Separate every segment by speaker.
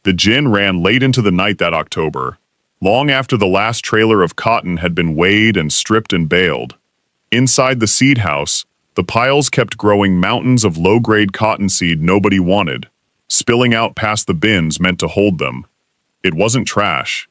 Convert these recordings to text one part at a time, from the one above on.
Speaker 1: The gin ran late into the night that October, long after the last trailer of cotton had been weighed and stripped and baled. Inside the seed house, the piles kept growing mountains of low-grade cottonseed nobody wanted, spilling out past the bins meant to hold them. It wasn't trash.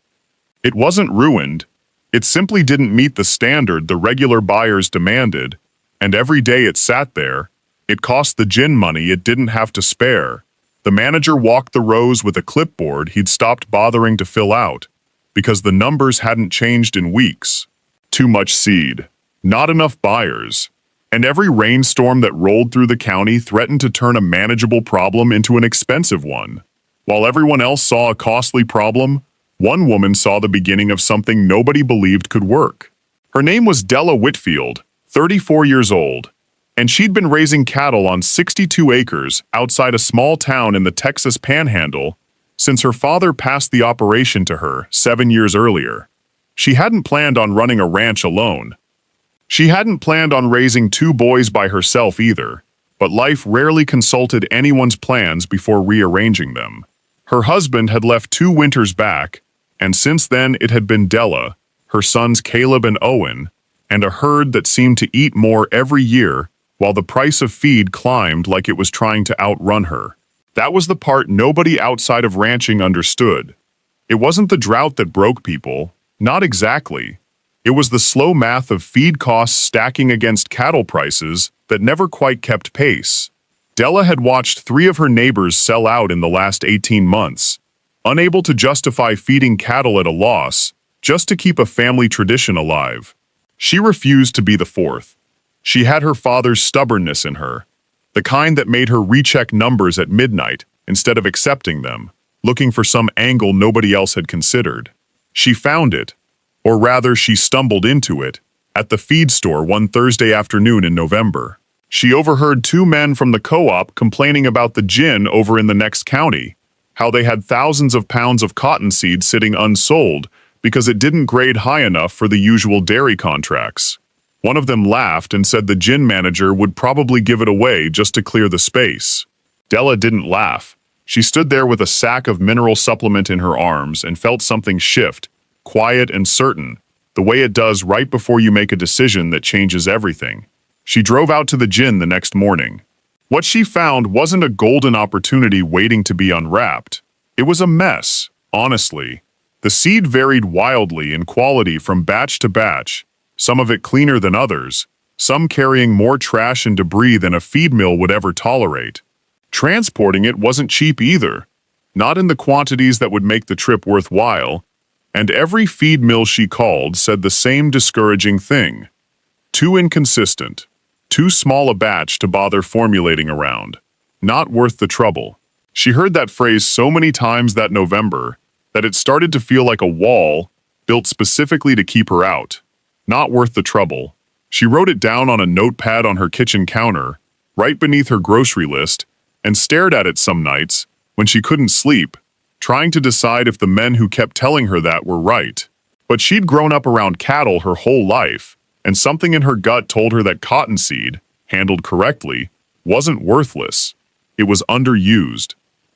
Speaker 1: It wasn't ruined. It simply didn't meet the standard the regular buyers demanded, and every day it sat there, it cost the gin money it didn't have to spare. The manager walked the rows with a clipboard he'd stopped bothering to fill out, because the numbers hadn't changed in weeks. Too much seed. Not enough buyers. And every rainstorm that rolled through the county threatened to turn a manageable problem into an expensive one. While everyone else saw a costly problem, one woman saw the beginning of something nobody believed could work. Her name was Della Whitfield, 34 years old, and she'd been raising cattle on 62 acres outside a small town in the Texas Panhandle since her father passed the operation to her 7 years earlier. She hadn't planned on running a ranch alone. She hadn't planned on raising 2 boys by herself either, but life rarely consulted anyone's plans before rearranging them. Her husband had left 2 winters back, and since then it had been Della, her sons Caleb and Owen, and a herd that seemed to eat more every year while the price of feed climbed like it was trying to outrun her. That was the part nobody outside of ranching understood. It wasn't the drought that broke people, not exactly. It was the slow math of feed costs stacking against cattle prices that never quite kept pace. Della had watched 3 of her neighbors sell out in the last 18 months, unable to justify feeding cattle at a loss just to keep a family tradition alive. She refused to be the 4th. She had her father's stubbornness in her, the kind that made her recheck numbers at midnight instead of accepting them, looking for some angle nobody else had considered. She found it, or rather she stumbled into it, at the feed store one Thursday afternoon in November. She overheard 2 men from the co-op complaining about the gin over in the next county, how they had thousands of pounds of cottonseed sitting unsold because it didn't grade high enough for the usual dairy contracts. One of them laughed and said the gin manager would probably give it away just to clear the space. Della didn't laugh. She stood there with a sack of mineral supplement in her arms and felt something shift, quiet and certain, the way it does right before you make a decision that changes everything. She drove out to the gin the next morning. What she found wasn't a golden opportunity waiting to be unwrapped. It was a mess, honestly. The seed varied wildly in quality from batch to batch, some of it cleaner than others, some carrying more trash and debris than a feed mill would ever tolerate. Transporting it wasn't cheap either, not in the quantities that would make the trip worthwhile, and every feed mill she called said the same discouraging thing. Too inconsistent, too small a batch to bother formulating around, not worth the trouble. She heard that phrase so many times that November that it started to feel like a wall built specifically to keep her out. Not worth the trouble. She wrote it down on a notepad on her kitchen counter, right beneath her grocery list, and stared at it some nights when she couldn't sleep, trying to decide if the men who kept telling her that were right. But she'd grown up around cattle her whole life, and something in her gut told her that cottonseed, handled correctly, wasn't worthless. It was underused.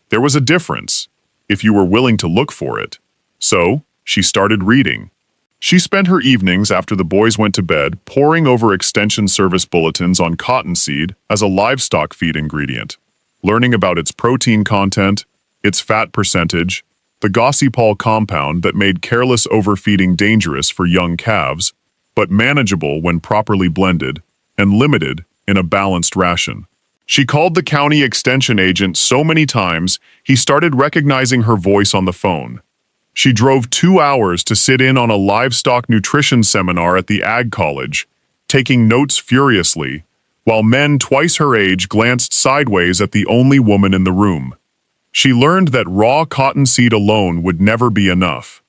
Speaker 1: There was a difference, if you were willing to look for it. So, she started reading. She spent her evenings after the boys went to bed poring over extension service bulletins on cottonseed as a livestock feed ingredient, learning about its protein content, its fat percentage, the gossypol compound that made careless overfeeding dangerous for young calves, but manageable when properly blended, and limited in a balanced ration. She called the county extension agent so many times he started recognizing her voice on the phone. She drove 2 hours to sit in on a livestock nutrition seminar at the Ag College, taking notes furiously, while men twice her age glanced sideways at the only woman in the room. She learned that raw cottonseed alone would never be enough.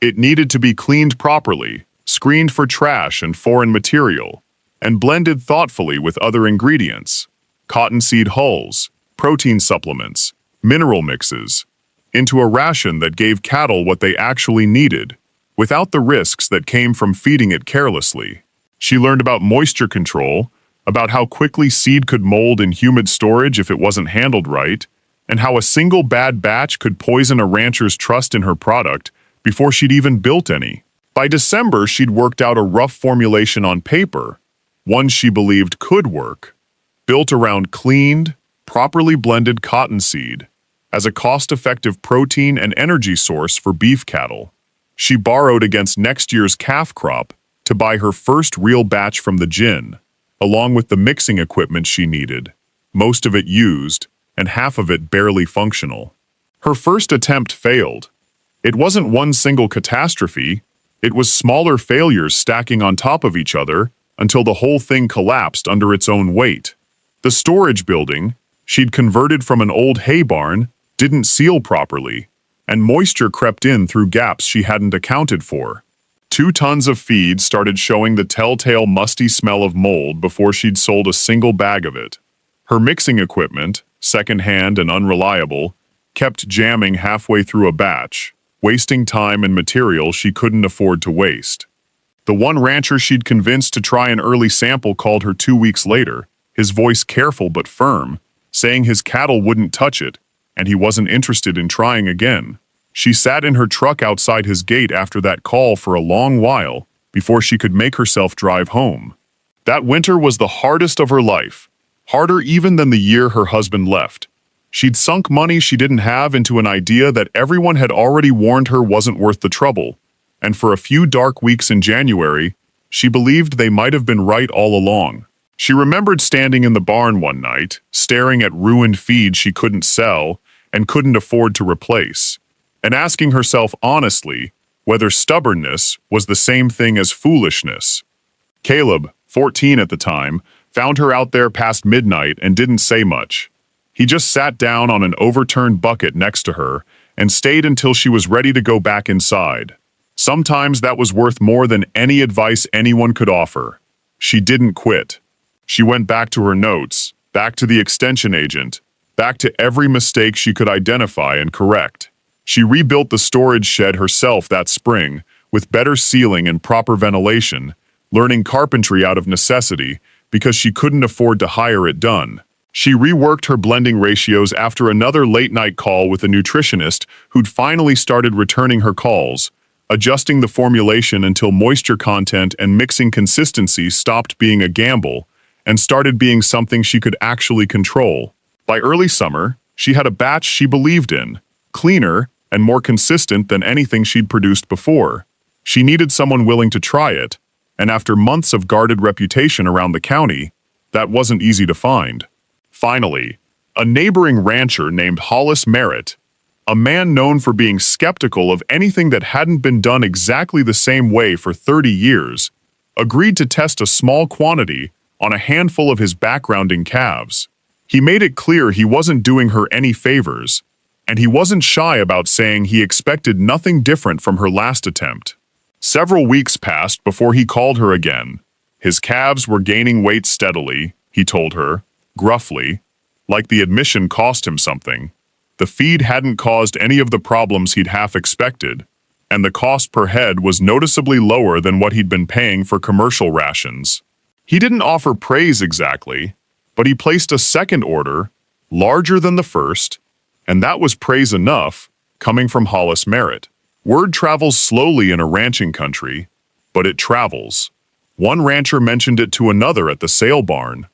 Speaker 1: It needed to be cleaned properly, screened for trash and foreign material, and blended thoughtfully with other ingredients, cottonseed hulls, protein supplements, mineral mixes, into a ration that gave cattle what they actually needed, without the risks that came from feeding it carelessly. She learned about moisture control, about how quickly seed could mold in humid storage if it wasn't handled right, and how a single bad batch could poison a rancher's trust in her product before she'd even built any. By December, she'd worked out a rough formulation on paper, one she believed could work, built around cleaned, properly blended cottonseed as a cost-effective protein and energy source for beef cattle. She borrowed against next year's calf crop to buy her first real batch from the gin, along with the mixing equipment she needed, most of it used and half of it barely functional. Her first attempt failed. It wasn't one single catastrophe, it was smaller failures stacking on top of each other until the whole thing collapsed under its own weight. The storage building, she'd converted from an old hay barn, didn't seal properly, and moisture crept in through gaps she hadn't accounted for. 2 tons of feed started showing the telltale musty smell of mold before she'd sold a single bag of it. Her mixing equipment, secondhand and unreliable, kept jamming halfway through a batch, wasting time and material she couldn't afford to waste. The one rancher she'd convinced to try an early sample called her 2 weeks later, his voice careful but firm, saying his cattle wouldn't touch it, and he wasn't interested in trying again. She sat in her truck outside his gate after that call for a long while before she could make herself drive home. That winter was the hardest of her life, harder even than the year her husband left. She'd sunk money she didn't have into an idea that everyone had already warned her wasn't worth the trouble, and for a few dark weeks in January, she believed they might have been right all along. She remembered standing in the barn one night, staring at ruined feed she couldn't sell and couldn't afford to replace, and asking herself honestly whether stubbornness was the same thing as foolishness. Caleb, 14 at the time, found her out there past midnight and didn't say much. He just sat down on an overturned bucket next to her and stayed until she was ready to go back inside. Sometimes that was worth more than any advice anyone could offer. She didn't quit. She went back to her notes, back to the extension agent, back to every mistake she could identify and correct. She rebuilt the storage shed herself that spring, with better sealing and proper ventilation, learning carpentry out of necessity because she couldn't afford to hire it done. She reworked her blending ratios after another late-night call with a nutritionist who'd finally started returning her calls, adjusting the formulation until moisture content and mixing consistency stopped being a gamble and started being something she could actually control. By early summer, she had a batch she believed in, cleaner and more consistent than anything she'd produced before. She needed someone willing to try it, and after months of guarded reputation around the county, that wasn't easy to find. Finally, a neighboring rancher named Hollis Merritt, a man known for being skeptical of anything that hadn't been done exactly the same way for 30 years, agreed to test a small quantity on a handful of his backgrounding calves. He made it clear he wasn't doing her any favors, and he wasn't shy about saying he expected nothing different from her last attempt. Several weeks passed before he called her again. His calves were gaining weight steadily, he told her, gruffly, like the admission cost him something. The feed hadn't caused any of the problems he'd half expected, and the cost per head was noticeably lower than what he'd been paying for commercial rations. He didn't offer praise exactly, but he placed a second order, larger than the first, and that was praise enough, coming from Hollis Merritt. Word travels slowly in a ranching country, but it travels. One rancher mentioned it to another at the sale barn.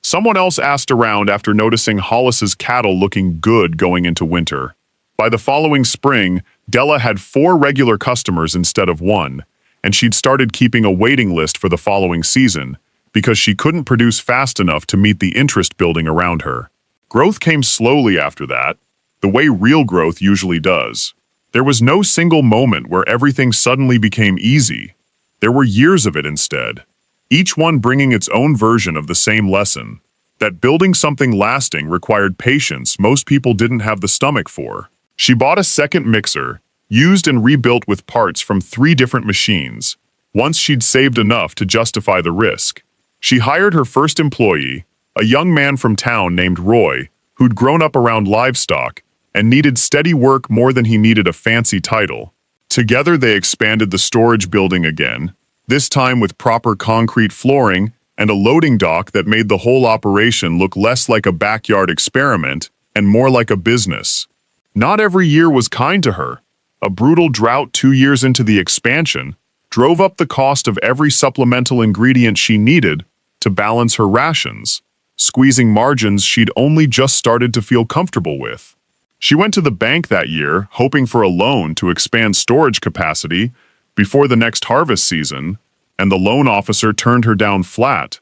Speaker 1: Someone else asked around after noticing Hollis's cattle looking good going into winter. By the following spring, Della had 4 regular customers instead of 1, and she'd started keeping a waiting list for the following season, because she couldn't produce fast enough to meet the interest building around her. Growth came slowly after that, the way real growth usually does. There was no single moment where everything suddenly became easy. There were years of it instead, each one bringing its own version of the same lesson, that building something lasting required patience most people didn't have the stomach for. She bought a second mixer, used and rebuilt with parts from 3 different machines, once she'd saved enough to justify the risk. She hired her first employee, a young man from town named Roy, who'd grown up around livestock and needed steady work more than he needed a fancy title. Together they expanded the storage building again, this time with proper concrete flooring and a loading dock that made the whole operation look less like a backyard experiment and more like a business. Not every year was kind to her. A brutal drought 2 years into the expansion drove up the cost of every supplemental ingredient she needed to balance her rations, squeezing margins she'd only just started to feel comfortable with. She went to the bank that year, hoping for a loan to expand storage capacity before the next harvest season, and the loan officer turned her down flat,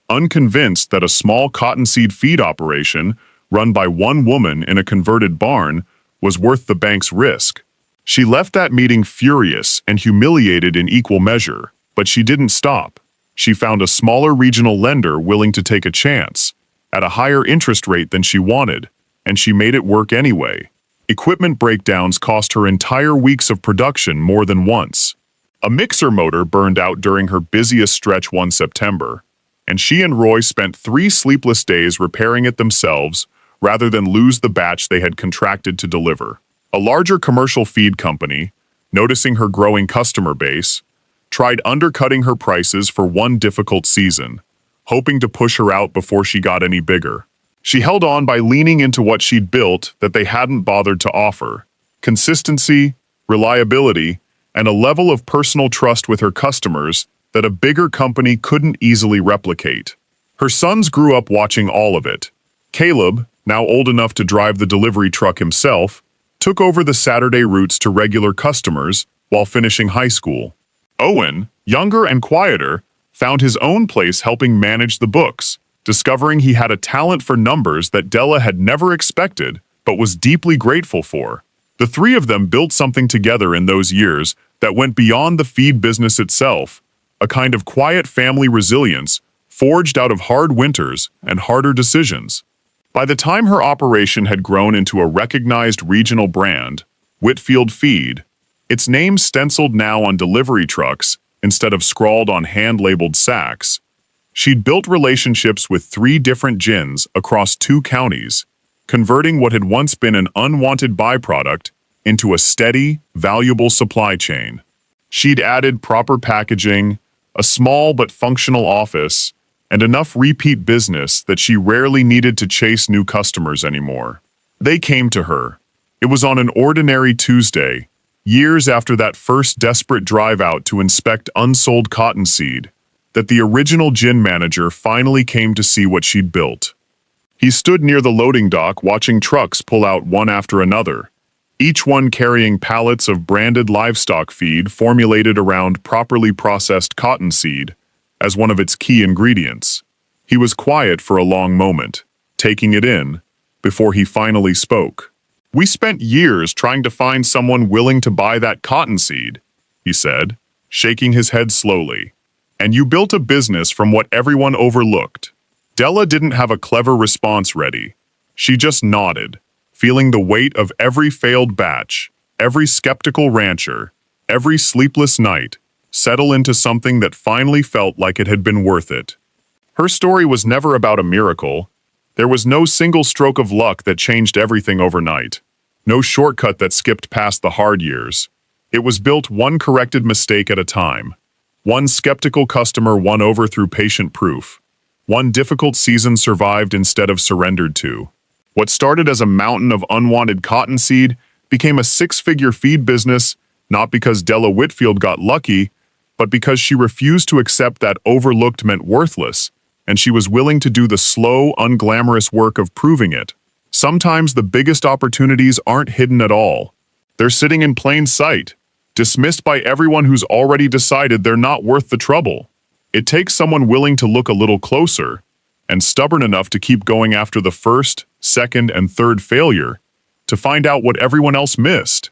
Speaker 1: unconvinced that a small cottonseed feed operation run by one woman in a converted barn was worth the bank's risk. She left that meeting furious and humiliated in equal measure, but she didn't stop. She found a smaller regional lender willing to take a chance, at a higher interest rate than she wanted, and she made it work anyway. Equipment breakdowns cost her entire weeks of production more than once. A mixer motor burned out during her busiest stretch one September, and she and Roy spent 3 sleepless days repairing it themselves rather than lose the batch they had contracted to deliver. A larger commercial feed company, noticing her growing customer base, tried undercutting her prices for one difficult season, hoping to push her out before she got any bigger. She held on by leaning into what she'd built that they hadn't bothered to offer: consistency, reliability, and a level of personal trust with her customers that a bigger company couldn't easily replicate. Her sons grew up watching all of it. Caleb, now old enough to drive the delivery truck himself, took over the Saturday routes to regular customers while finishing high school. Owen, younger and quieter, found his own place helping manage the books, discovering he had a talent for numbers that Della had never expected but was deeply grateful for. The 3 of them built something together in those years that went beyond the feed business itself, a kind of quiet family resilience forged out of hard winters and harder decisions. By the time her operation had grown into a recognized regional brand, Whitfield Feed, its name stenciled now on delivery trucks instead of scrawled on hand-labeled sacks, she'd built relationships with 3 different gins across 2 counties, converting what had once been an unwanted byproduct into a steady, valuable supply chain. She'd added proper packaging, a small but functional office, and enough repeat business that she rarely needed to chase new customers anymore. They came to her. It was on an ordinary Tuesday, years after that first desperate drive out to inspect unsold cottonseed, that the original gin manager finally came to see what she'd built. He stood near the loading dock watching trucks pull out one after another, each one carrying pallets of branded livestock feed formulated around properly processed cottonseed as one of its key ingredients. He was quiet for a long moment, taking it in, before he finally spoke. "We spent years trying to find someone willing to buy that cottonseed," he said, shaking his head slowly. "And you built a business from what everyone overlooked." Della didn't have a clever response ready. She just nodded, feeling the weight of every failed batch, every skeptical rancher, every sleepless night, settle into something that finally felt like it had been worth it. Her story was never about a miracle. There was no single stroke of luck that changed everything overnight. No shortcut that skipped past the hard years. It was built one corrected mistake at a time. One skeptical customer won over through patient proof. One difficult season survived instead of surrendered to. What started as a mountain of unwanted cottonseed became a 6-figure feed business, not because Della Whitfield got lucky, but because she refused to accept that overlooked meant worthless, and she was willing to do the slow, unglamorous work of proving it. Sometimes the biggest opportunities aren't hidden at all. They're sitting in plain sight, dismissed by everyone who's already decided they're not worth the trouble. It takes someone willing to look a little closer, and stubborn enough to keep going after the first, second, and third failure, to find out what everyone else missed.